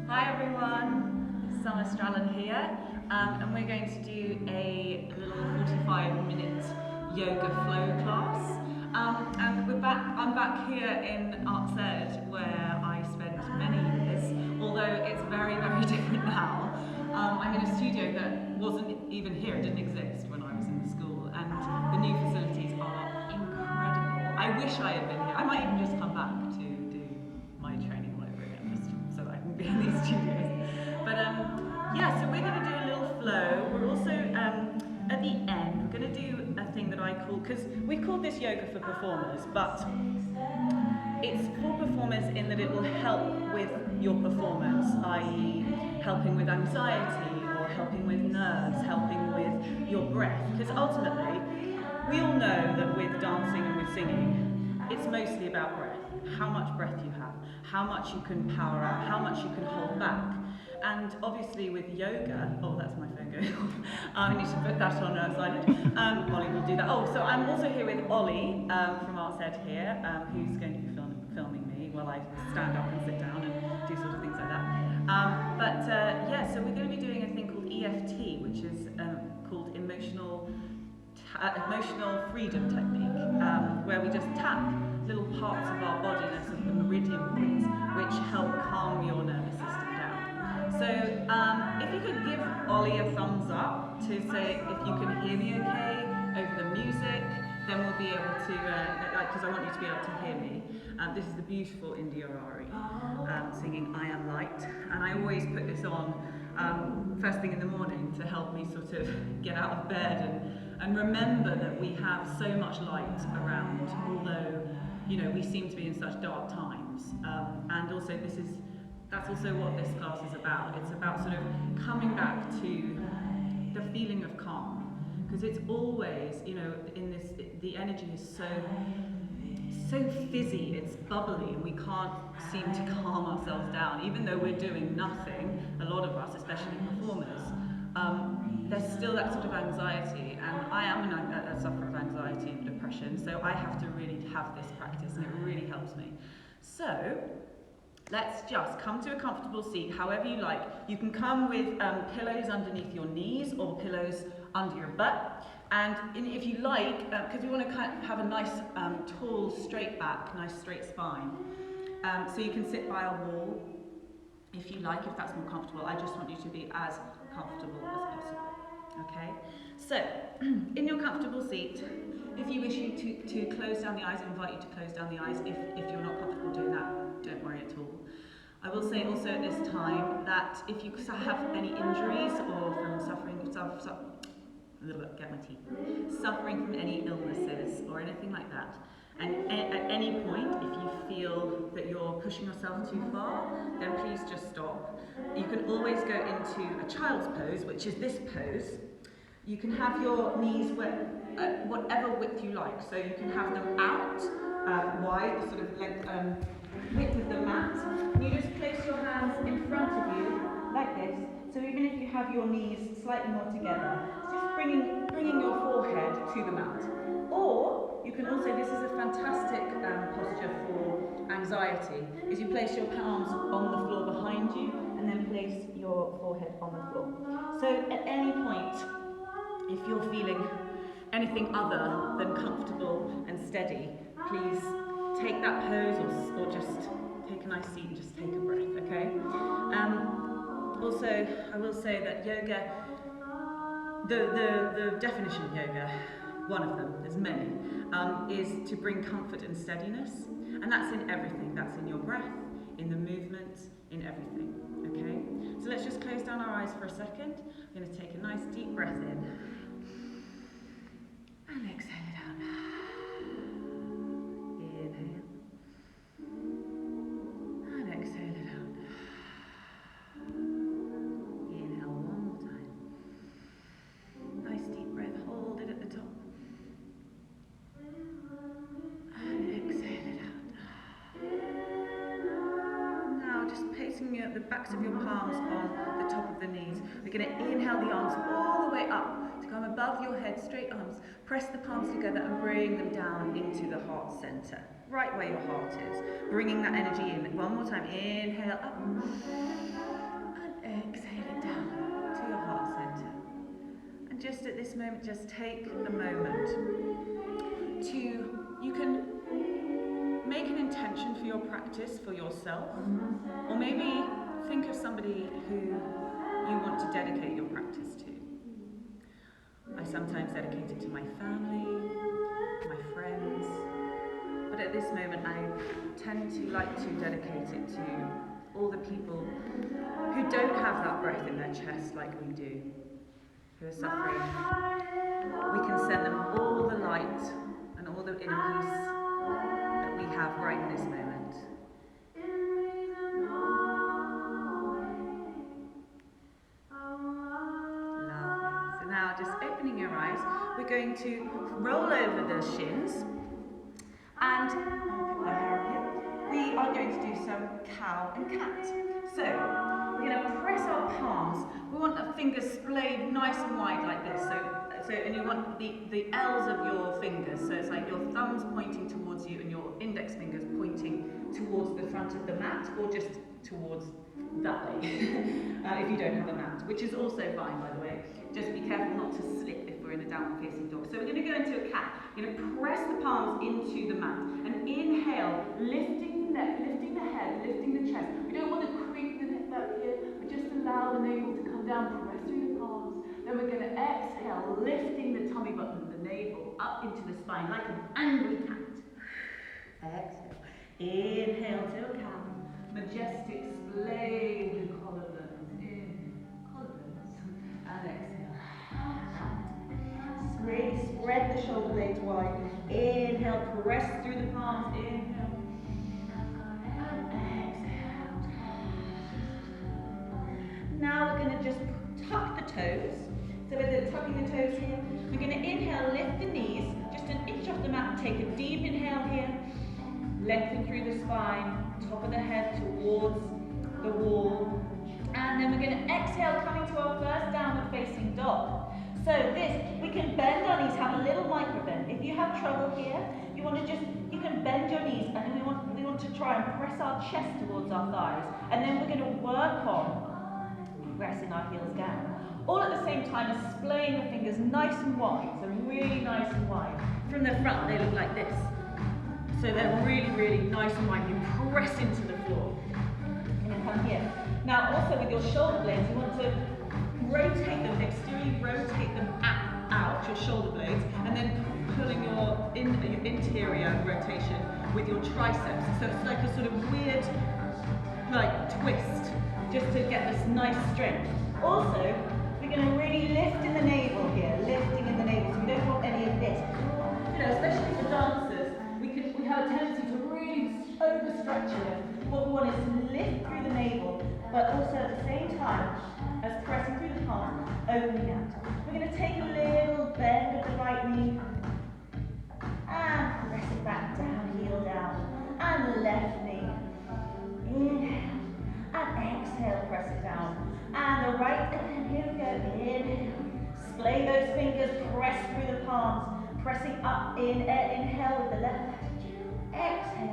Hi everyone, it's Strallen here, and we're going to do a little 45-minute yoga flow class. And I'm back here in Arts Ed, where I spent many years, although it's very, very different now. I'm in a studio that wasn't even here, it didn't exist when I was in the school, and the new facilities are incredible. I wish I had been here. I might even just come back to do my training all over again, just so that I can be in these studios. But yeah, so we're going to do a little flow. We're also, at the end, we're going to do a thing that I call, because we call this yoga for performers, but it's for performers in that it will help with your performance, i.e. helping with anxiety, or helping with nerves, helping with your breath. Because ultimately, we all know that with dancing and with singing, it's mostly about breath. How much breath you have, how much you can power out, how much you can hold back. And obviously with yoga, oh, that's my phone going off. I need to put that on silent. Ollie will do that. Oh, so I'm also here with Ollie from Arts Ed here, who's going to be filming me while I stand up and sit down and do sort of things like that. Yeah, so we're going to be doing a thing called EFT, which is called emotional freedom technique, where we just tap little parts of our body, sort of the meridian points, which help calm your nervous system down. So if you could give Ollie a thumbs up to say if you can hear me okay over the music, then we'll be able to, because I want you to be able to hear me. This is the beautiful India Ari singing I Am Light, and I always put this on first thing in the morning to help me sort of get out of bed and remember that we have so much light around, although we seem to be in such dark times. And also that's also what this class is about. It's about sort of coming back to the feeling of calm, because it's always, in this, the energy is so fizzy, it's bubbly, and we can't seem to calm ourselves down. Even though we're doing nothing, a lot of us, especially performers, there's still that sort of anxiety, and I am a sufferer of anxiety and depression, so I have to really have this practice, and it really helps me. So, let's just come to a comfortable seat, however you like. You can come with pillows underneath your knees or pillows under your butt. And if you like, because we want to kind of have a nice tall, straight back, nice straight spine. So you can sit by a wall if you like, if that's more comfortable. I just want you to be as comfortable as possible. Okay? So, in your comfortable seat, if you wish you to close down the eyes, I invite you to close down the eyes. If you're not comfortable doing that, don't worry at all. I will say also at this time that if you have any injuries or from suffering from any illnesses or anything like that, and at any point if you feel that you're pushing yourself too far, then please just stop. You can always go into a child's pose, which is this pose. You can have your knees whatever width you like, so you can have them out wide, sort of length, width of the mat. You just place your hands in front of you like this. So even if you have your knees slightly more together, it's just bringing your forehead to the mat. Or you can also, this is a fantastic posture for anxiety, is you place your palms on the floor behind you and then place your forehead on the floor. So at any point, if you're feeling anything other than comfortable and steady, please take that pose or just take a nice seat and just take a breath, okay? Also, I will say that yoga, the definition of yoga, one of them, there's many, is to bring comfort and steadiness, and that's in everything. That's in your breath, in the movement, in everything, okay? So let's just close down our eyes for a second. We're going to take a nice deep breath in, and exhale it out. Inhale, and exhale it out. Inhale one more time. Nice deep breath, hold it at the top. And exhale it out. Now just placing the backs of your palms on the top of the knees. We're going to inhale the arms all the way up to come above your head, straight arms. Press the palms together and bring them down into the heart center, right where your heart is. Bringing that energy in. One more time, inhale up. just at this moment, just take a moment to, you can make an intention for your practice for yourself, or maybe think of somebody who you want to dedicate your practice to. I sometimes dedicate it to my family, my friends, but at this moment I tend to like to dedicate it to all the people who don't have that breath in their chest like we do, who are suffering. We can send them all the light and all the inner peace that we have right in this moment. Lovely. So now just opening your eyes, we're going to roll over the shins and we are going to do some cow and cat. So we're going to press our palms. We want the fingers splayed nice and wide like this. And you want the L's of your fingers. So it's like your thumbs pointing towards you and your index fingers pointing towards the front of the mat, or just towards that way, if you don't have a mat, which is also fine, by the way. Just be careful not to slip if we're in a downward facing dog. So we're going to go into a cat. You're going to press the palms into the mat and inhale, lifting the neck, lifting the head, lifting the chest. We don't want to creep the neck back here, but just allow the navel to come down, press through the palms. Then we're going to exhale, lifting the tummy button, the navel up into the spine like an angry cat. Exhale. Inhale to a cow. Majestic, splayed the collarbones. In collarbones. And exhale. Spread the shoulder blades wide. Inhale, press through the palms. Inhale. And exhale. Now we're going to just tuck the toes. So we're tucking the toes here. We're going to inhale, lift the knees, just an inch off the mat. Take a deep inhale here. Lengthen through the spine, top of the head towards the wall. And then we're going to exhale, coming to our first downward facing dog. So this, we can bend our knees, have a little micro bend. If you have trouble here, you can bend your knees, and then we want to try and press our chest towards our thighs. And then we're going to work on pressing our heels down. All at the same time as splaying the fingers nice and wide, so really nice and wide. From the front, they look like this. So they're really, really nice and wide. You press into the floor. And then come here. Now also with your shoulder blades, you want to rotate them, exteriorly rotate them out, your shoulder blades, and then pulling your interior rotation with your triceps. So it's like a sort of weird, like, twist, just to get this nice strength. Also, we're going to really lift in the navel here, lifting in the navel, so we don't want any of this. You know, especially for dancers, we have a tendency to really overstretch it. What we want is to lift through the navel, but also at the same time as pressing through the palm, opening out. We're going to take a little bend of the right knee and press it back down, heel down, and left knee. Inhale and exhale, press it down. And the right, and here we go, inhale. Splay those fingers, press through the palms, pressing up, inhale with the left. Exhale.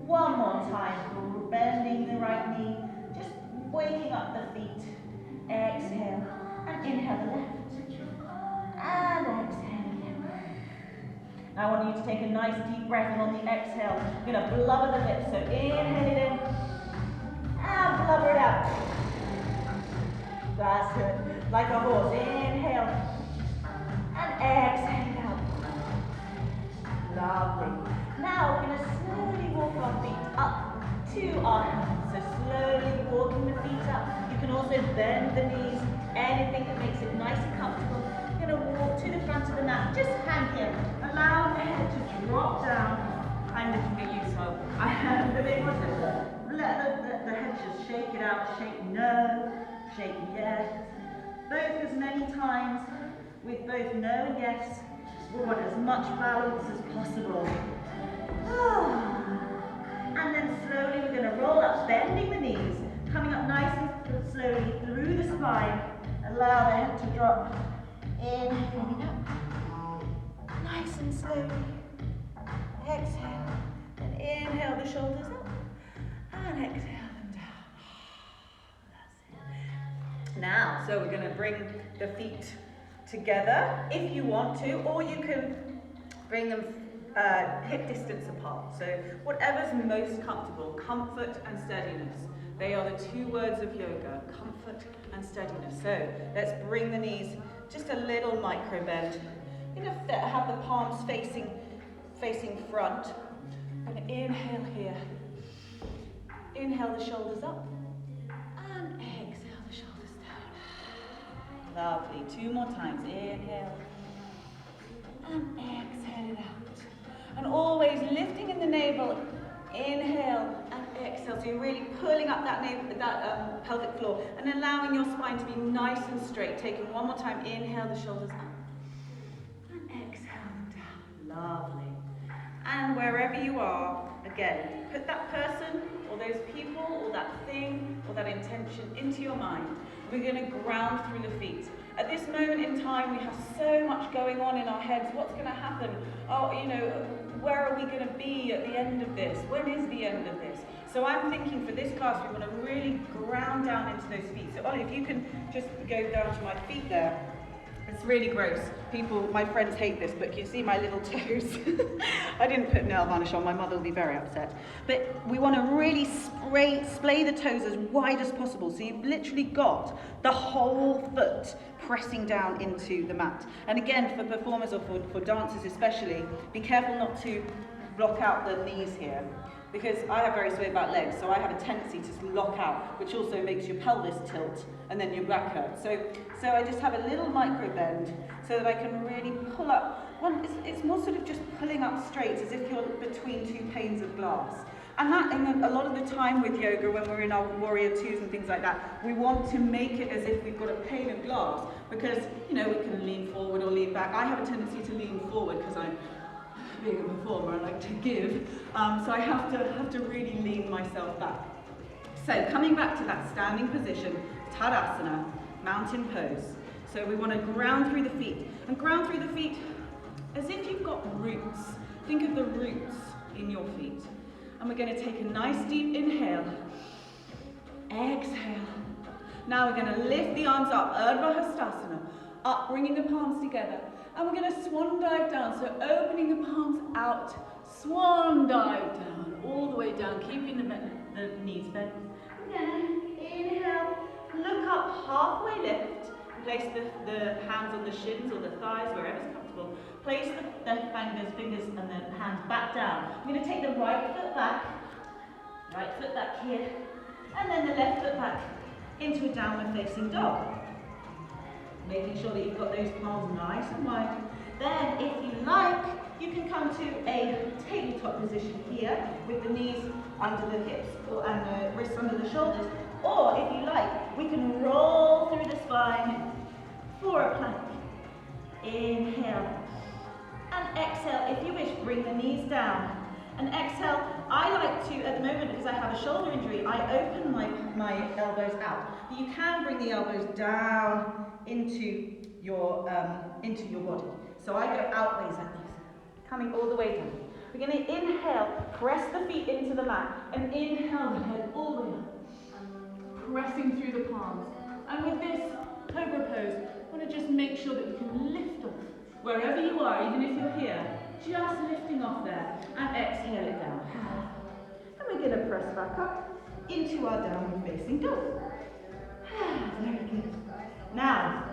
One more time, bending the right knee, just waking up the feet. Exhale, and inhale the left. And exhale again. Now I want you to take a nice deep breath, and on the exhale, you're going to blubber the lips. So inhale it in, and blubber it out. That's it. Like a horse. Inhale, and exhale out. Lovely. Now we're going to slowly walk our feet up to our hands. So slowly walking the feet up. You can also bend the knees, anything that makes it nice and comfortable. You're going to walk to the front of the mat. Just hang here. Allow the head to drop down. I'm looking at you, so I have the big one. Let the head just shake it out. Shake no, shake yes. Both as many times with both no and yes. We want as much balance as possible. And then slowly we're going to roll up, bending the knees, coming up nice and slowly through the spine. Allow the head to drop. Inhaling up. Nice and slowly. Exhale. And inhale the shoulders up. And exhale them down. That's it. Now, so we're going to bring the feet together if you want to, or you can bring them hip distance apart. So whatever's most comfortable. Comfort and steadiness. They are the two words of yoga, comfort and steadiness. So let's bring the knees just a little micro bend. You're going to have the palms facing front. I'm going to inhale here. Inhale the shoulders up. And exhale the shoulders down. Lovely. 2 more times. Inhale. And exhale it out. And always lifting in the navel. Inhale and exhale. So you're really pulling up that pelvic floor and allowing your spine to be nice and straight. Taking 1 more time. Inhale the shoulders up. And exhale them down. Lovely. And wherever you are, again, put that person or those people or that thing or that intention into your mind. We're going to ground through the feet. At this moment in time, we have so much going on in our heads. What's going to happen? Oh, you know, where are we going to be at the end of this? When is the end of this? So I'm thinking for this class, we want to really ground down into those feet. So Ollie, if you can just go down to my feet there. It's really gross. My friends hate this, but can you see my little toes? I didn't put nail varnish on, my mother will be very upset. But we want to really splay the toes as wide as possible. So you've literally got the whole foot pressing down into the mat. And again, for performers or for dancers especially, be careful not to block out the knees here. Because I have very sway back legs, so I have a tendency to lock out, which also makes your pelvis tilt and then your back hurt. So I just have a little micro bend so that I can really pull up. It's more sort of just pulling up straight as if you're between 2 panes of glass. And a lot of the time with yoga, when we're in our warrior twos and things like that, we want to make it as if we've got a pane of glass because, you know, we can lean forward or lean back. I have a tendency to lean forward because I'm being a performer, I like to give, so I have to really lean myself back. So coming back to that standing position, Tadasana, mountain pose. So we want to ground through the feet, and ground through the feet as if you've got roots. Think of the roots in your feet. And we're going to take a nice deep inhale, exhale. Now we're going to lift the arms up, Urdhva Hastasana, up, bringing the palms together. And we're going to swan dive down, so opening the palms out, swan dive down, all the way down, keeping the knees bent. Again, inhale, look up, halfway lift, place the hands on the shins or the thighs, wherever's comfortable. Place the fingers and the hands back down. I'm going to take the right foot back here, and then the left foot back into a downward facing dog. Making sure that you've got those palms nice and wide. Then, if you like, you can come to a tabletop position here with the knees under the hips and the wrists under the shoulders. Or, if you like, we can roll through the spine for a plank. Inhale. And exhale. If you wish, bring the knees down. And exhale. I like to, at the moment, because I have a shoulder injury, I open my elbows out. But you can bring the elbows down into your body. So I go outways like this, coming all the way down. We're going to inhale, press the feet into the mat, and inhale the head all the way up, pressing through the palms. And with this cobra pose, I want to just make sure that you can lift off wherever you are, even if you're here, just lifting off there, and exhale it down. And we're going to press back up into our downward facing dog. Very good. Now,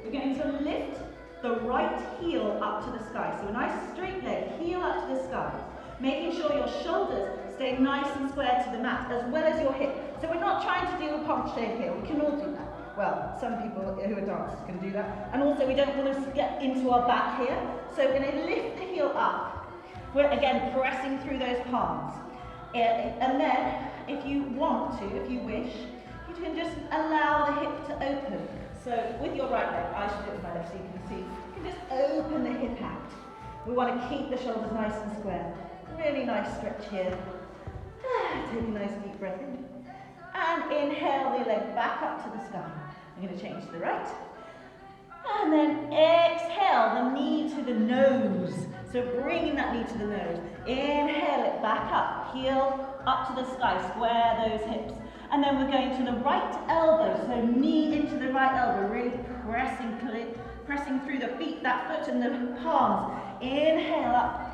we're going to lift the right heel up to the sky. So a nice straight leg, heel up to the sky. Making sure your shoulders stay nice and square to the mat, as well as your hip. So we're not trying to do a penché here. We can all do that. Well, some people who are dancers can do that. And also we don't want to get into our back here. So we're going to lift the heel up. We're again pressing through those palms. And then, if you want to, if you wish, you can just allow the hip to open. So with your right leg, I should do it with my left so you can see. You can just open the hip out. We want to keep the shoulders nice and square. Really nice stretch here. Take a nice deep breath in. And inhale the leg back up to the sky. I'm going to change to the right. And then exhale the knee to the nose. So bringing that knee to the nose. Inhale it back up. Heel up to the sky. Square those hips. And then we're going to the right elbow. So knee into the right elbow. Really pressing pressing through the feet, that foot and the palms. Inhale up.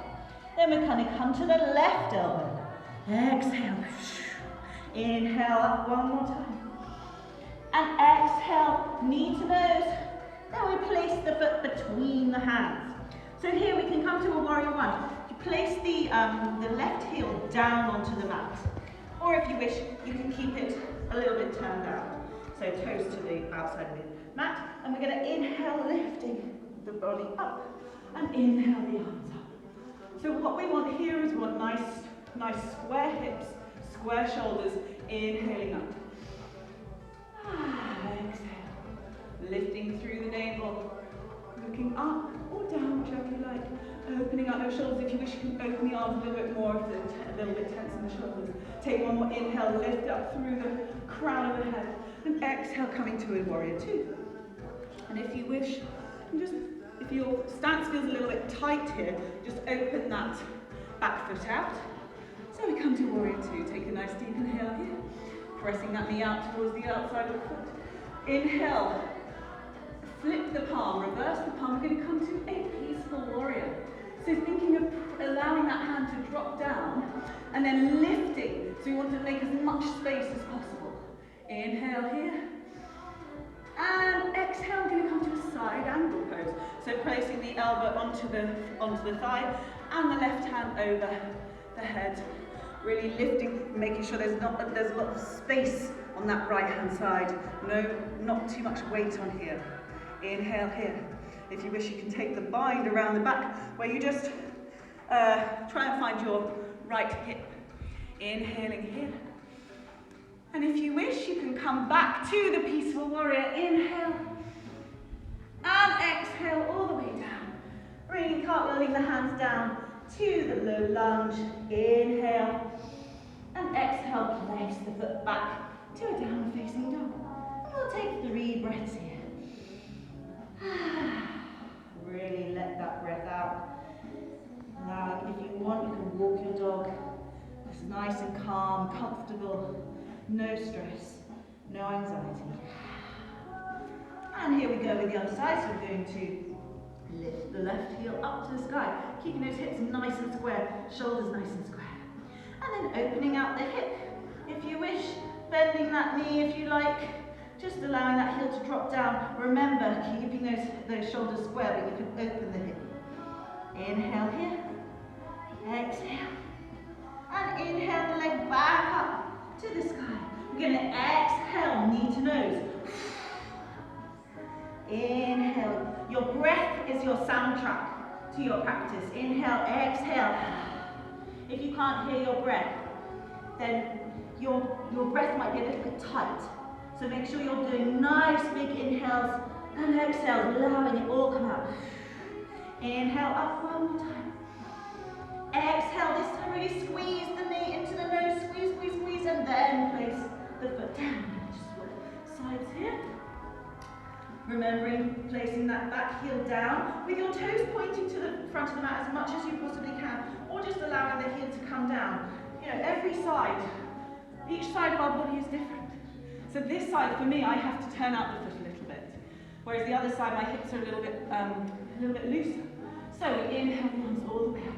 Then we're going to come to the left elbow. Exhale. Inhale up one more time. And exhale, knee to nose. Then we place the foot between the hands. So here we can come to a warrior one. You place the left heel down onto the mat. Or if you wish, you can keep it a little bit turned out. So toes to the outside of the mat. And we're going to inhale, lifting the body up. And inhale the arms up. So what we want here is we want nice square hips, square shoulders, inhaling up. Exhale. Lifting through the navel. Looking up or down, whichever you like. Opening up those shoulders. If you wish, you can open the arms a little bit more if they're a little bit tense in the shoulders. Take one more inhale, lift up through the crown of the head. And exhale, coming to a warrior two. And if you wish, if your stance feels a little bit tight here, just open that back foot out. So we come to warrior two. Take a nice deep inhale here. Pressing that knee out towards the outside of the foot. Inhale. Flip the palm, reverse the palm. We're going to come to a peaceful warrior. So thinking of allowing that hand to drop down and then lifting. So you want to make as much space as possible. Inhale here. And exhale, we're going to come to a side angle pose. So placing the elbow onto the thigh and the left hand over the head. Really lifting, making sure there's a lot of space on that right hand side. No, not too much weight on here. Inhale here. If you wish, you can take the bind around the back where you just try and find your right hip. Inhaling here. And if you wish, you can come back to the peaceful warrior. Inhale. And exhale all the way down. Really cartwheeling the hands down to the low lunge. Inhale. And exhale, place the foot back to a downward facing dog. We'll take 3 breaths here. Really let that breath out. Now, if you want, you can walk your dog. It's nice and calm, comfortable, no stress, no anxiety. And here we go with the other side. So we're going to lift the left heel up to the sky, keeping those hips nice and square, shoulders nice and square. And then opening out the hip. If you wish, bending that knee if you like. Just allowing that heel to drop down. Remember, keeping those shoulders square, but you can open the hip. Inhale here. Exhale. And inhale the leg back up to the sky. We're going to exhale, knee to nose. Inhale. Your breath is your soundtrack to your practice. Inhale, exhale. If you can't hear your breath, then your breath might be a little bit tight. So make sure you're doing nice big inhales and exhales, allowing it all come out. Inhale up one more time. Exhale, this time really squeeze the knee into the nose, squeeze, squeeze, squeeze, and then place the foot down. Just work sides here. Remembering placing that back heel down with your toes pointing to the front of the mat as much as you possibly can, or just allowing the heel to come down. You know, every side, each side of our body is different. So this side, for me, I have to turn out the foot a little bit. Whereas the other side, my hips are a little bit looser. So we inhale the arms all the way up.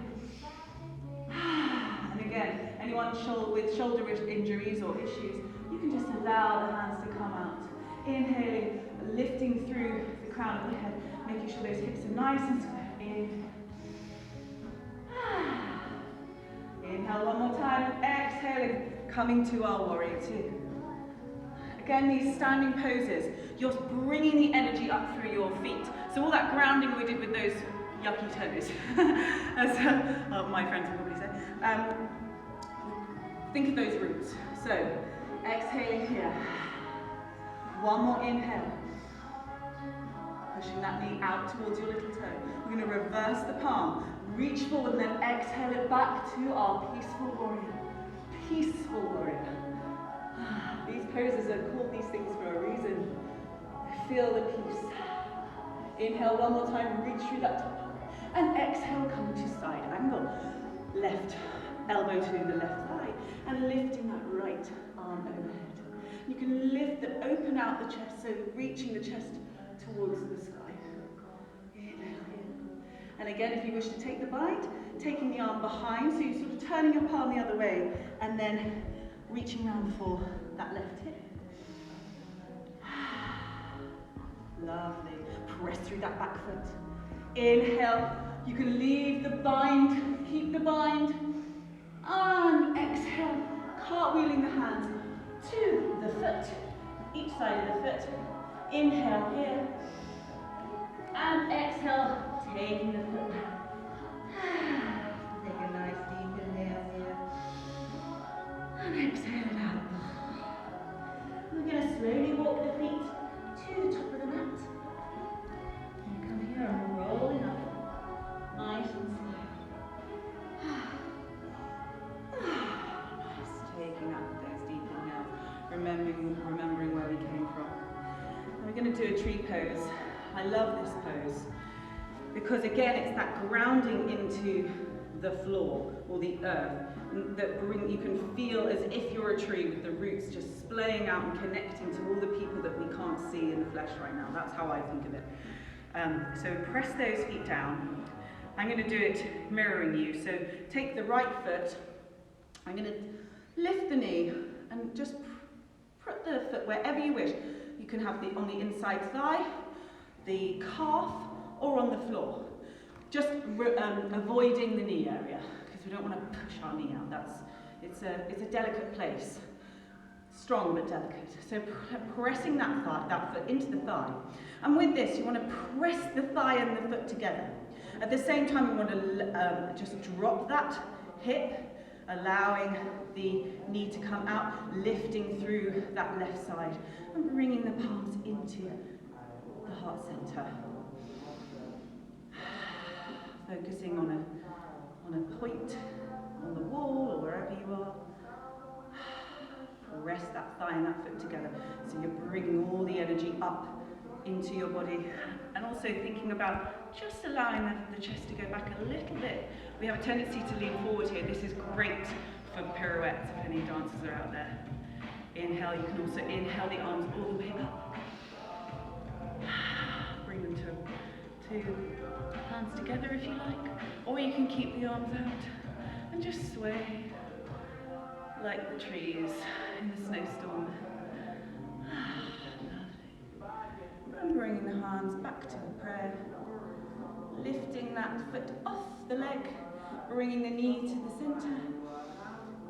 And again, anyone with shoulder injuries or issues, you can just allow the hands to come out. Inhaling, lifting through the crown of the head, making sure those hips are nice and square. Inhale. Inhale one more time. Exhaling, coming to our warrior two. Again, these standing poses, you're bringing the energy up through your feet. So all that grounding we did with those yucky toes, as my friends would probably say. Think of those roots. So, exhaling here. One more inhale. Pushing that knee out towards your little toe. We're going to reverse the palm. Reach forward and then exhale it back to our peaceful warrior. Peaceful warrior. These poses are called these things for a reason. Feel the peace. Inhale one more time, reach through that top. And exhale, come to side angle. Left elbow to the left thigh. And lifting that right arm overhead. You can lift open out the chest, so reaching the chest towards the sky. And again, if you wish to take the bind, taking the arm behind, so you're sort of turning your palm the other way, and then reaching around for that left hip. Lovely. Press through that back foot. Inhale. You can leave the bind, keep the bind. And exhale. Cartwheeling the hands to the foot, each side of the foot. Inhale here. And exhale, taking the foot back. Take a nice deep inhale here. And exhale it out. We're going to slowly walk the feet to the top of the mat. And come here and roll it up. Nice and slow. Nice. Taking out those deep inhales. Remembering where we came from. And we're going to do a tree pose. I love this pose because again it's that grounding into the floor or the earth that you can feel as if you're a tree with the roots just splaying out and connecting to all the people that we can't see in the flesh right now. That's how I think of it. So press those feet down. I'm going to do it mirroring you. So take the right foot. I'm going to lift the knee and just put the foot wherever you wish. You can have it on the inside thigh, the calf, or on the floor. Just avoiding the knee area because we don't want to push our knee out. It's a delicate place, strong but delicate. So pressing that foot into the thigh, and with this you want to press the thigh and the foot together. At the same time, you want to just drop that hip, allowing the knee to come out, lifting through that left side, and bringing the palms into the heart center. Focusing on a point on the wall or wherever you are. Press that thigh and that foot together. So you're bringing all the energy up into your body, and also thinking about just allowing the chest to go back a little bit. We have a tendency to lean forward here. This is great for pirouettes if any dancers are out there. Inhale, you can also inhale the arms all the way up. Bring them to hands together if you like, or you can keep the arms out and just sway like the trees in the snowstorm. And bringing the hands back to the prayer, lifting that foot off the leg, bringing the knee to the center,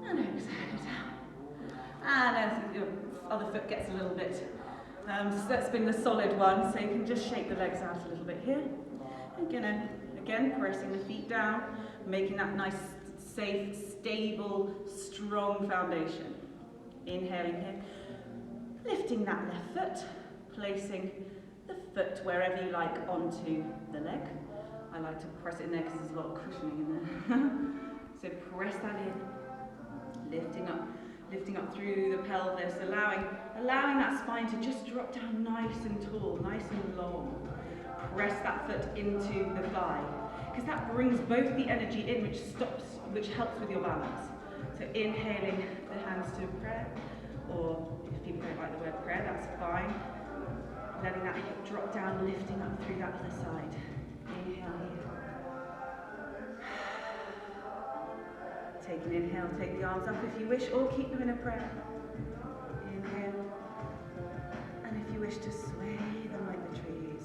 and exhale it out. And as your other foot gets a little bit, so that's been the solid one, so you can just shake the legs out a little bit here. Again, pressing the feet down, making that nice, safe, stable, strong foundation. Inhaling here, lifting that left foot, placing the foot wherever you like onto the leg. I like to press it in there because there's a lot of cushioning in there. So press that in, lifting up through the pelvis, allowing that spine to just drop down nice and tall, nice and long. Press that foot into the thigh, because that brings both the energy in, which helps with your balance. So inhaling the hands to prayer, or if people don't like the word prayer, that's fine. Letting that hip drop down, lifting up through that other side. Inhale here. Take an inhale, take the arms up if you wish, or keep them in a prayer. Inhale. And if you wish to sway them like the trees,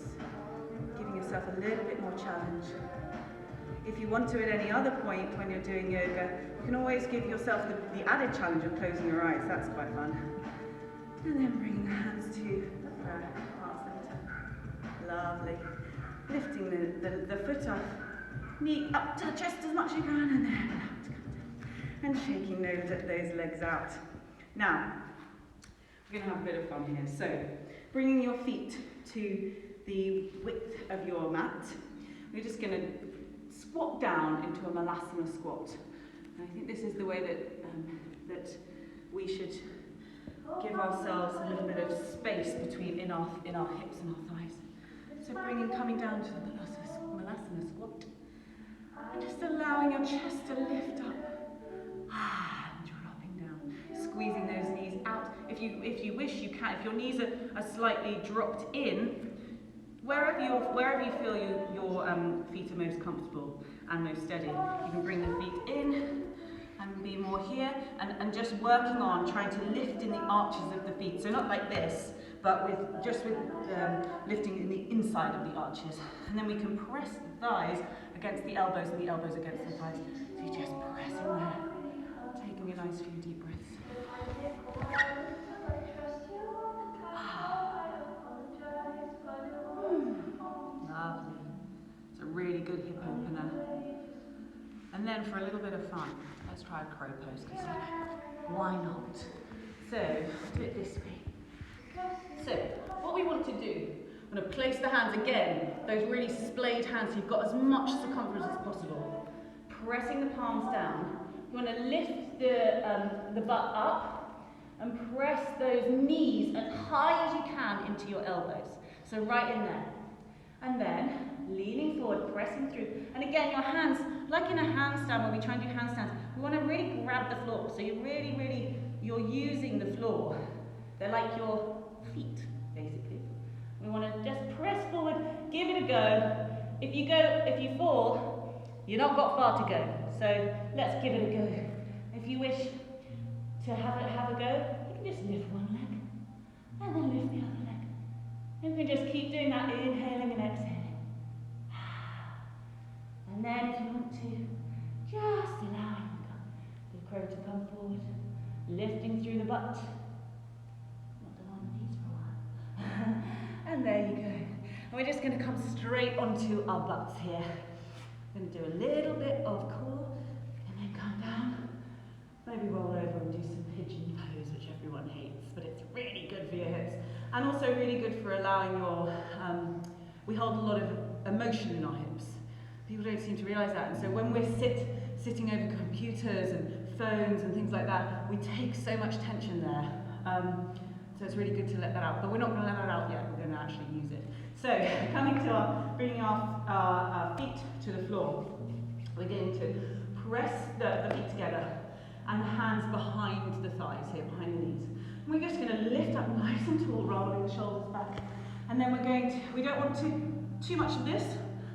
giving yourself a little bit more challenge. If you want to at any other point when you're doing yoga, you can always give yourself the added challenge of closing your eyes. That's quite fun. And then bringing the hands to the prayer, heart center. Lovely. Lifting the foot off, knee up to the chest as much as you can, and then out to come down. And shaking those legs out. Now, we're going to have a bit of fun here. So, bringing your feet to the width of your mat, we're just going to squat down into a Savasana squat. And I think this is the way that we should give ourselves a little bit of space between in our hips and our thighs. So coming down to the Savasana squat, and just allowing your chest to lift up, and dropping down, squeezing those knees out. If you wish, you can. If your knees are slightly dropped in, wherever you feel your feet are most comfortable and most steady, you can bring the feet in and be more here, and just working on trying to lift in the arches of the feet. So not like this, but with lifting in the inside of the arches. And then we can press the thighs against the elbows and the elbows against the thighs. So you just press in there, taking a nice few deep breaths. Lovely. It's a really good hip opener. And then for a little bit of fun, let's try a crow pose, because why not? So, do it this way. So, what we want to do, we're going to place the hands again, those really splayed hands, so you've got as much circumference as possible. Pressing the palms down. You want to lift the butt up and press those knees as high as you can into your elbows. So right in there. And then leaning forward, pressing through. And again, your hands, like in a handstand, when we try and do handstands, we want to really grab the floor. So you're using the floor. They're like your feet, basically. We want to just press forward, give it a go. If you fall, you've not got far to go. So let's give it a go. If you wish to have a go, you can just lift one leg and then lift the other leg. You can just keep doing that, inhaling and exhaling. And then if you want to, just allowing the crow to come forward, lifting through the butt. Not done one of these for a while. And there you go. And we're just going to come straight onto our butts here. We're going to do a little bit of core, and then come down. Maybe roll over and do some pigeon pose, which everyone hates, but it's really good for your hips. And also really good for allowing your, we hold a lot of emotion in our hips. People don't seem to realise that, and so when we're sitting over computers and phones and things like that, we take so much tension there. So it's really good to let that out, but we're not going to let that out yet, we're going to actually use it. So, bringing our feet to the floor, we're going to press the feet together and the hands behind the thighs here, behind the knees. And we're just going to lift up nice and tall, rolling the shoulders back. And then we don't want too much of this.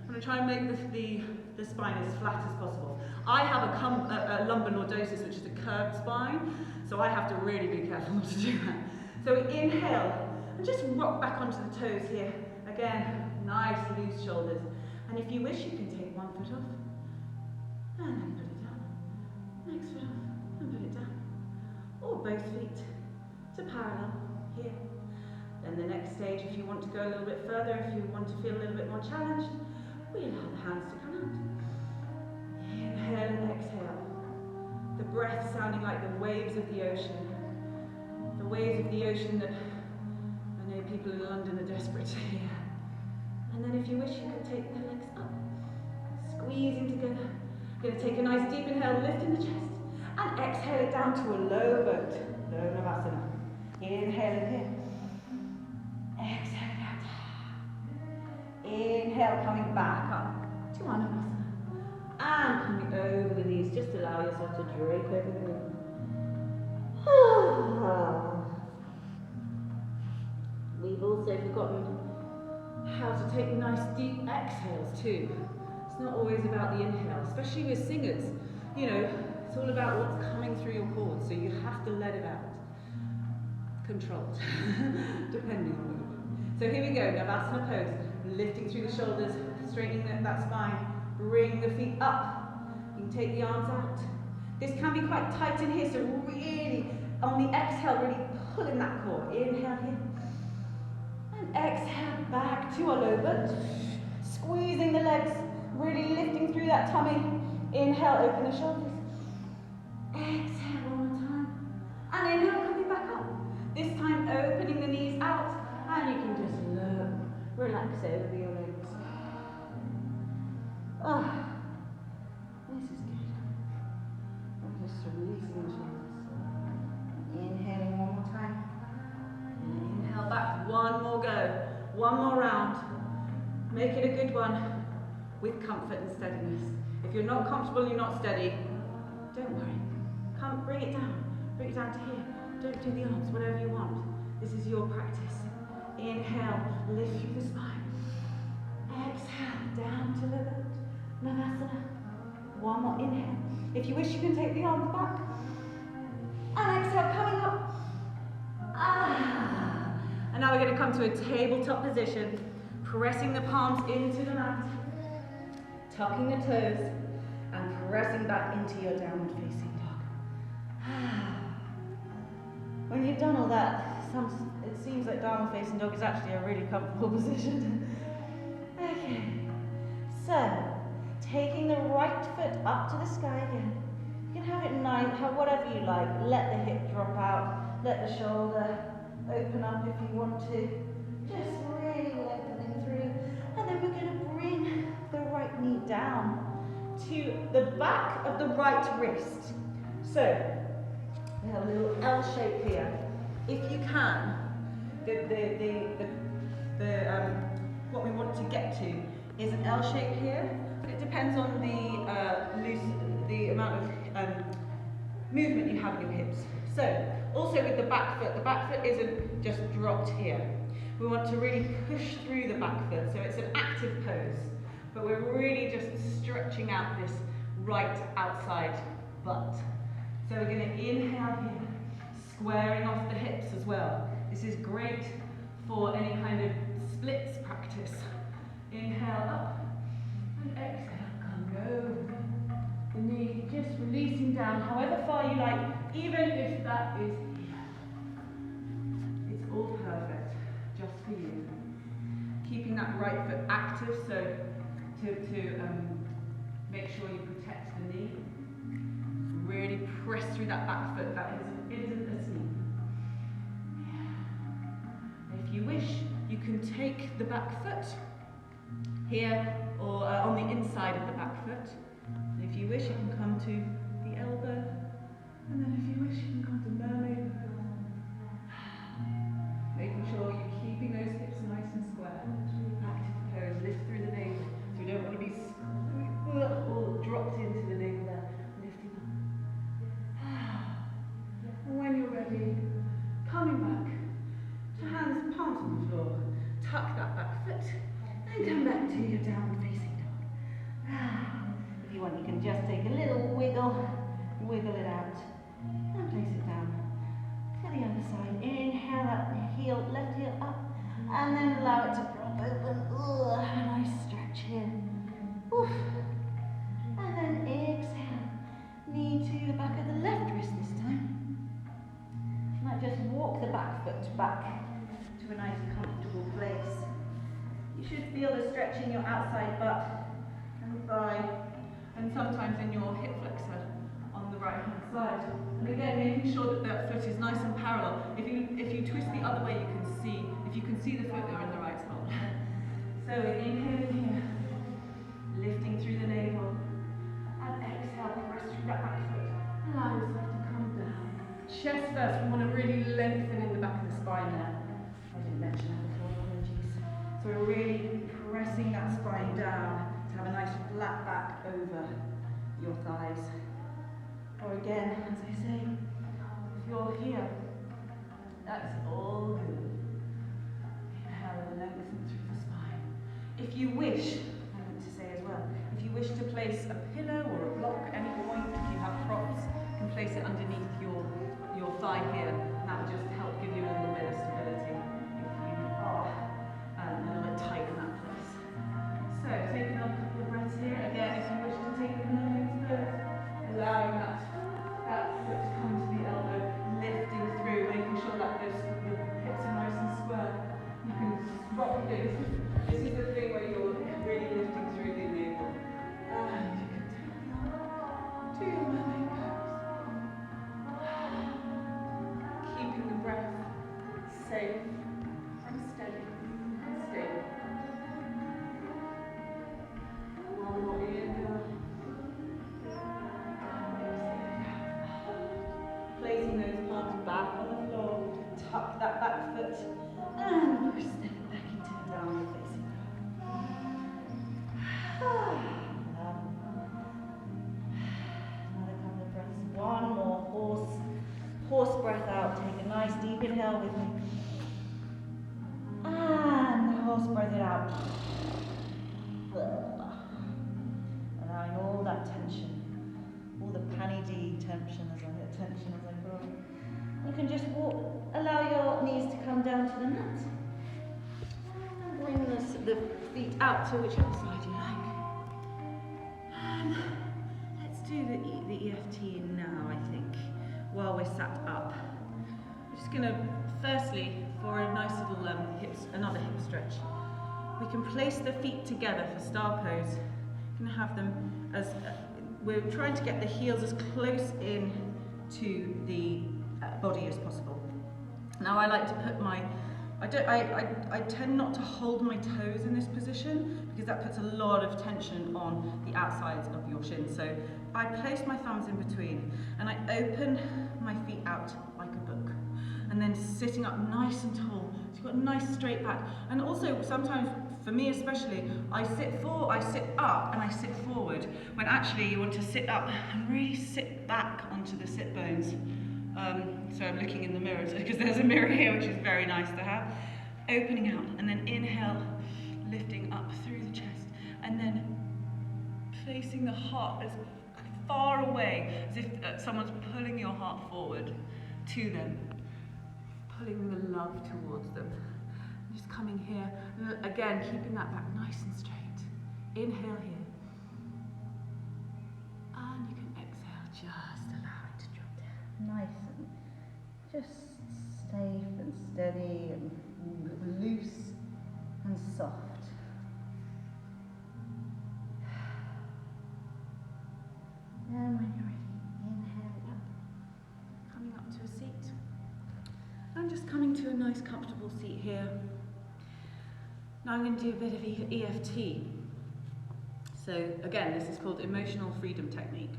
I'm going to try and make the spine as flat as possible. I have a lumbar lordosis, which is a curved spine, so I have to really be careful not to do that. So we inhale and just rock back onto the toes here. Again, nice loose shoulders. And if you wish, you can take one foot off and then put it down. Next foot off and put it down. Or both feet to parallel here. Then the next stage, if you want to go a little bit further, if you want to feel a little bit more challenged, we allow the hands to come out. Inhale and exhale. The breath sounding like the waves of the ocean. The waves of the ocean that I know people in London are desperate to hear. And then if you wish, you can take the legs up, squeezing together. You're going to take a nice deep inhale, lifting the chest, and exhale it down to a low boat, low Savasana. Inhale in here. Exhale out. Inhale, coming back up to Anavasana. And coming over the knees, just allow yourself to drape over the knees. We've also forgotten how to take nice deep exhales too. It's not always about the inhale, especially with singers. You know, it's all about what's coming through your cords, so you have to let it out. Controlled, depending on what you're doing. So here we go, Navasana pose. Lifting through the shoulders, straightening that spine. Bring the feet up. You can take the arms out. This can be quite tight in here, so really, on the exhale, really pull in that core. Inhale here. And exhale back to our low boat. Squeezing the legs, really lifting through that tummy. Inhale, open the shoulders. Exhale one more time. And inhale, coming back up. This time opening the knees out. And you can just relax over your legs. Ah, this is good. I'm just releasing the shoulders. Inhaling one more time. And inhale back. One more go. One more round. Make it a good one with comfort and steadiness. If you're not comfortable, you're not steady, don't worry. Come, bring it down. Bring it down to here. Don't do the arms, whatever you want. This is your practice. Inhale, lift through the spine. exhale, down to the left. Savasana. One more inhale. If you wish, you can take the arms back. And exhale, coming up. And now we're going to come to a tabletop position, pressing the palms into the mat, tucking the toes, and pressing back into your downward facing dog. When you've done all that, it seems like downward facing dog is actually a really comfortable position. Okay, so taking the right foot up to the sky again. You can have it nice, have whatever you like. Let the hip drop out, let the shoulder open up if you want to. Just really lengthening through. And then we're going to bring the right knee down to the back of the right wrist. So, we have a little L shape here. If you can, what we want to get to is an L shape here. It depends on the amount of movement you have in your hips. So, also with the back foot isn't just dropped here. We want to really push through the back foot, so it's an active pose, but we're really just stretching out this right outside butt. So we're going to inhale here, squaring off the hips as well. This is great for any kind of splits practice. Inhale up, and exhale, come over. The knee just releasing down, however far you like, even if that is here. It's all perfect, just for you. Keeping that right foot active, so to make sure you protect the knee. Really press through that back foot, that isn't asleep. If you wish, you can take the back foot here or on the inside of the back foot. If you wish, you can come to the elbow, and then if you wish, you can come to mermaid. Making sure you're keeping those hips nice and square. Active pose, lift through the navel, so you don't want to be all dropped into the navel there. Lifting up. And when you're ready, coming back to hands, palms on the floor. Tuck that back foot, and come back to your downward facing dog. If you want, you can just take a little wiggle it out, and place it down to the other side. Inhale that heel, left heel up, and then allow it to drop open. Nice stretch here. Oof. And then exhale, knee to the back of the left wrist this time. Now just walk the back foot back to a nice comfortable place. You should feel the stretch in your outside butt and thigh, and sometimes in your hip flexor on the right hand side. And again, making sure that that foot is nice and parallel. If you twist the other way, if you can see the foot, you're in the right spot. So inhaling here, lifting through the navel, and exhale, press through that back foot. Allow yourself to come down. Chest first, we want to really lengthen in the back of the spine there. I didn't mention that before, apologies. So we're really pressing that spine down to have a nice flat back over your thighs. Or again, as I say, if you're here, that's all good. Inhale and lengthen through the spine. If you wish, I meant to say as well, if you wish to place a pillow or a block at any point, if you have props, you can place it underneath your thigh here, and that will just help give you a little bit of stability if you are a little bit tight in that place. So, taking a couple of breaths here. Again, if you wish to take the mermaid's pose, allowing that foot to come to the elbow, lifting through, making sure that the hips are nice and square. You can rock it. This is the thing where you're really lifting through the navel. And you can take the arm to your mermaid pose. Keeping the breath safe and steady and stable. One more inhale. Placing those palms back on the floor, tuck that back foot, and we're stepping back into the downward facing dog. Another couple of breaths. One more horse breath out. Take a nice deep inhale with me. come down to the mat. And bring the feet out to whichever side you like. And let's do the EFT now, I think, while we're sat up. We're just going to, firstly, for a nice little another hip stretch, we can place the feet together for star pose. You can have them as, we're trying to get the heels as close in to the body as possible. Now I like to put I tend not to hold my toes in this position because that puts a lot of tension on the outsides of your shins. So I place my thumbs in between and I open my feet out like a book. And then sitting up nice and tall, so you've got a nice straight back. And also sometimes, for me especially, I sit up and I sit forward, when actually you want to sit up and really sit back onto the sit bones. So I'm looking in the mirror because there's a mirror here, which is very nice to have. Opening out, and then inhale, lifting up through the chest, and then placing the heart as far away as if someone's pulling your heart forward to them. Pulling the love towards them. Just coming here, and again, keeping that back nice and straight. Inhale here. And you can exhale, just allow it to drop down. Nice and just safe and steady and loose and soft. And when you're ready, inhale up. Coming up to a seat. I'm just coming to a nice comfortable seat here. Now I'm going to do a bit of EFT. So again, this is called emotional freedom technique.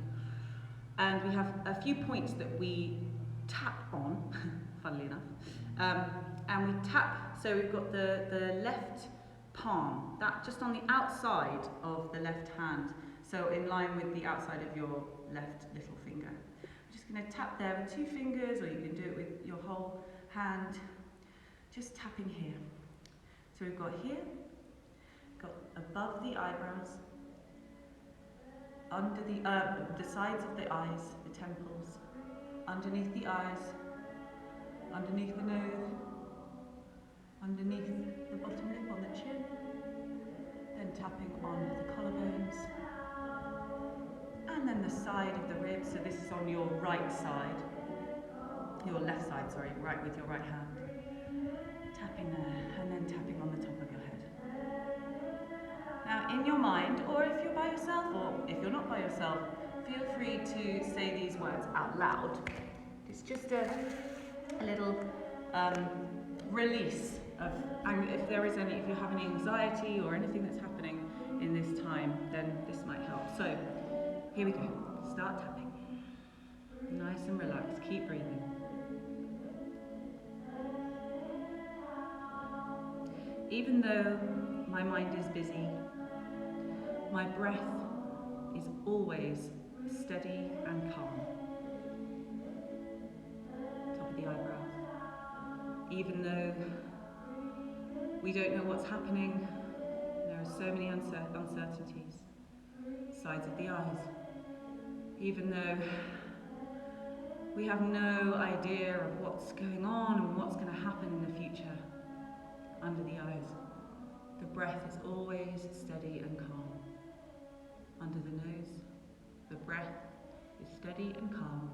And we have a few points that we tap on, funnily enough. And we tap, so we've got the left palm, that just on the outside of the left hand. So in line with the outside of your left little finger. I'm just going to tap there with 2 fingers, or you can do it with your whole hand, just tapping here. So we've got here, got above the eyebrows, under the sides of the eyes, the temples, underneath the eyes, underneath the nose, underneath the bottom lip on the chin, then tapping on the collarbones, and then the side of the ribs. So this is on your right side. Your left side, sorry, right with your right hand. Tapping there, and then tapping on the top of your head. Now in your mind, or if you're by yourself, or if you're not by yourself, feel free to say these words out loud. It's just a little release of, if there is any, if you have any anxiety or anything that's happening in this time, then this might help. So, here we go. Start tapping. Nice and relaxed, keep breathing. Even though my mind is busy, my breath is always steady and calm. Top of the eyebrows. Even though we don't know what's happening, there are so many uncertainties. Sides of the eyes. Even though we have no idea of what's going on and what's going to happen in the future. Under the eyes, the breath is always steady and calm. Under the nose, the breath is steady and calm.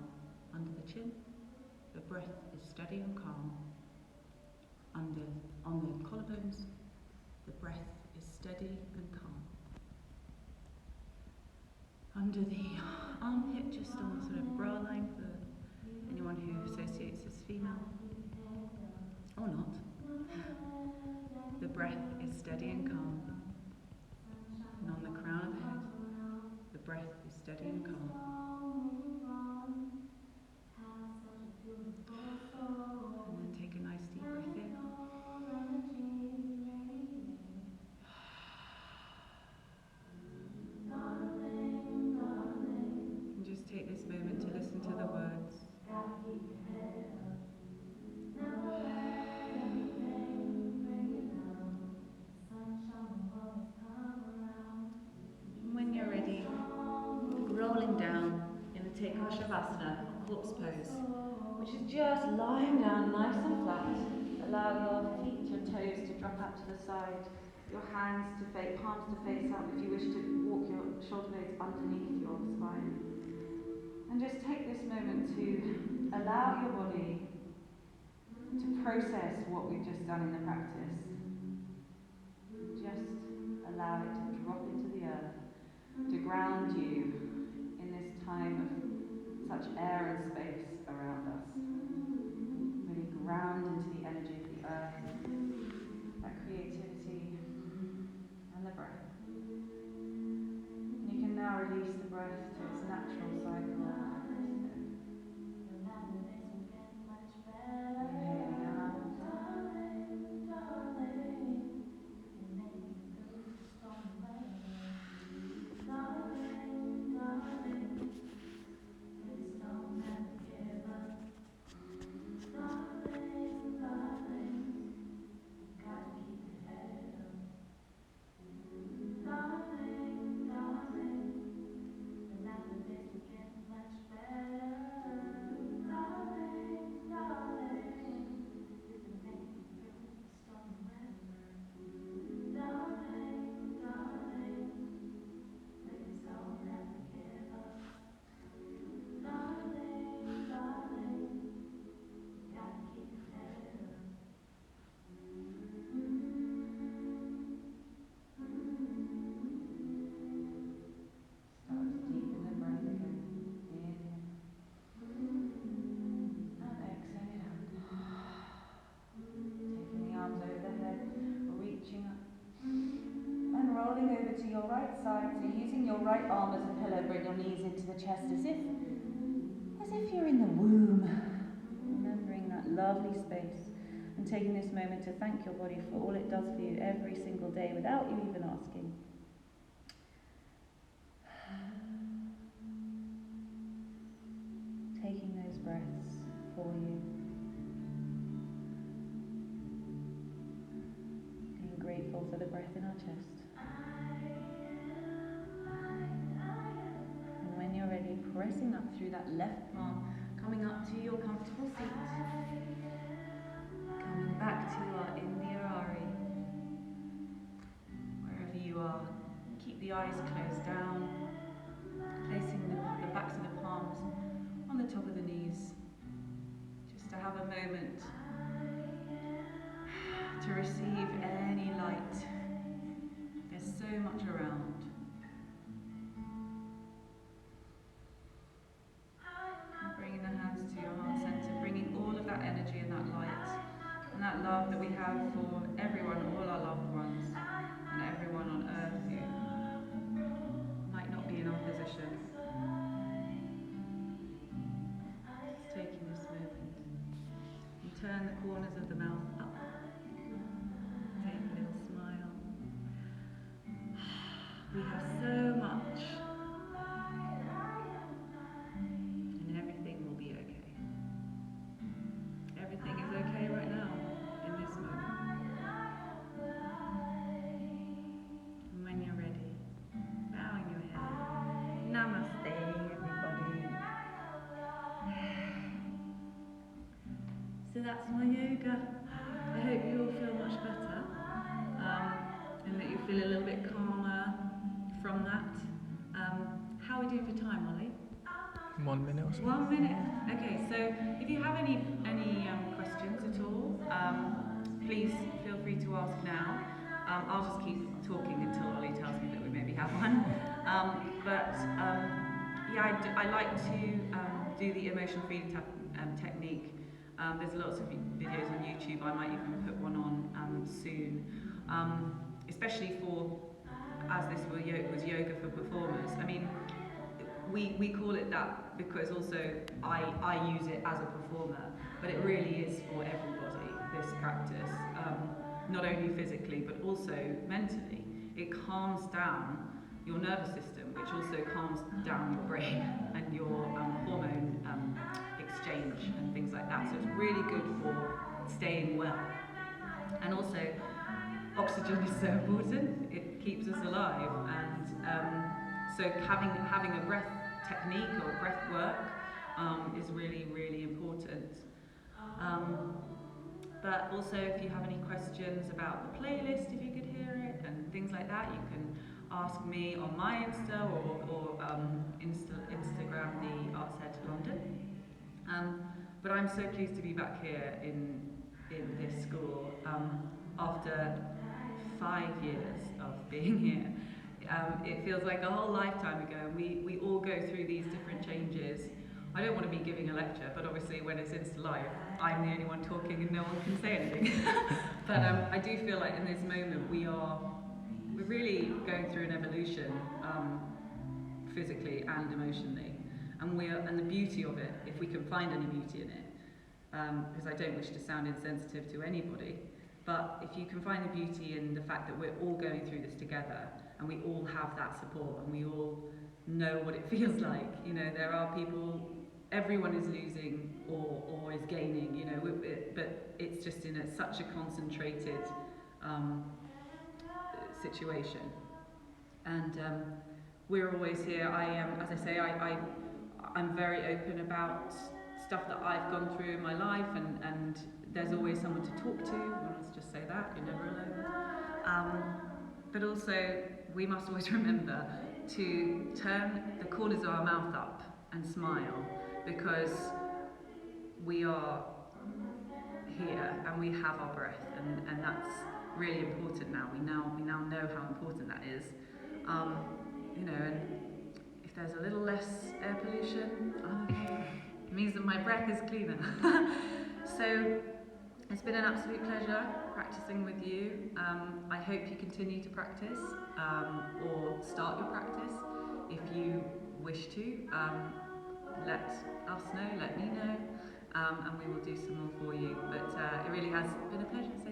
Under the chin, the breath is steady and calm. On the collarbones, the breath is steady and calm. Under the armpit, just on the sort of bra line for anyone who associates as female, or not. The breath is steady and calm. And on the crown of the head, the breath is steady and calm. And then take a nice deep breath in. And just take this moment to listen to the words. When you're ready, rolling down in the Savasana, corpse pose, which is just lying down nice and flat. Allow up to the side. Your hands to face, palms to face up if you wish to walk your shoulder blades underneath your spine. And just take this moment to allow your body to process what we've just done in the practice. Just allow it to drop into the earth, to ground you in this time of such air and space around us. Really ground into the energy of the earth, that creativity, and the breath. And you can now release the breath to its natural cycle. Inhaling out. To your right side, so using your right arm as a pillow, bring your knees into the chest as if you're in the womb, remembering that lovely space and taking this moment to thank your body for all it does for you every single day without you even asking. Taking those breaths for you, being grateful for the breath in our chest. Pressing up through that left palm, coming up to your comfortable seat, coming back to our Indiyarari. Wherever you are, keep the eyes closed down, placing the backs of the palms on the top of the knees, just to have a moment to receive any light. There's so much around. Energy and that light and that love that we have for everyone, all our loved ones, and everyone on earth who might not be in our position. Just taking this moment and turn the corners of the mouth up. Take a little smile. We have so much, and everything will be okay. Everything is okay right now, in this moment. And when you're ready, bowing your head. Namaste, everybody. So that's my yoga. I hope you all feel much better, and that you feel a little bit calmer from that. How are we doing for time, Ollie? 1 minute or so. 1 minute. Okay, so if you have any questions at all, please feel free to ask now. I'll just keep talking until Ollie tells me that we maybe have one. I like to do the emotion freedom technique. There's lots of videos on YouTube. I might even put one on soon, especially for, as this was yoga for performers. I mean, we call it that because also I use it as a performer, but it really is for everybody, this practice, not only physically but also mentally. It calms down your nervous system, which also calms down your brain and your hormone exchange and things like that. So it's really good for staying well. And also, oxygen is so important. It keeps us alive, and so having a breath technique or breath work is really, really important. But also, if you have any questions about the playlist, if you could hear it, and things like that, you can ask me on my Insta or Instagram the Arts Head London. But I'm so pleased to be back here in this school after 5 years of being here. It feels like a whole lifetime ago. We all go through these different changes. I don't want to be giving a lecture, but obviously when it's Insta Live, I'm the only one talking and no one can say anything. But I do feel like in this moment we're really going through an evolution, physically and emotionally, and the beauty of it, if we can find any beauty in it, because I don't wish to sound insensitive to anybody, but if you can find the beauty in the fact that we're all going through this together, and we all have that support, and we all know what it feels like. You know, there are people, everyone is losing or is gaining, you know, but it's just in such a concentrated situation. And we're always here. As I say, I'm very open about stuff that I've gone through in my life, and there's always someone to talk to. Let's just say that, you're never alone. But also, we must always remember to turn the corners of our mouth up and smile, because we are here and we have our breath, and that's really important now. We now know how important that is. You know, and if there's a little less air pollution, it means that my breath is cleaner. So it's been an absolute pleasure practicing with you. I hope you continue to practice, or start your practice if you wish to. Let us know, let me know, and we will do some more for you. But it really has been a pleasure.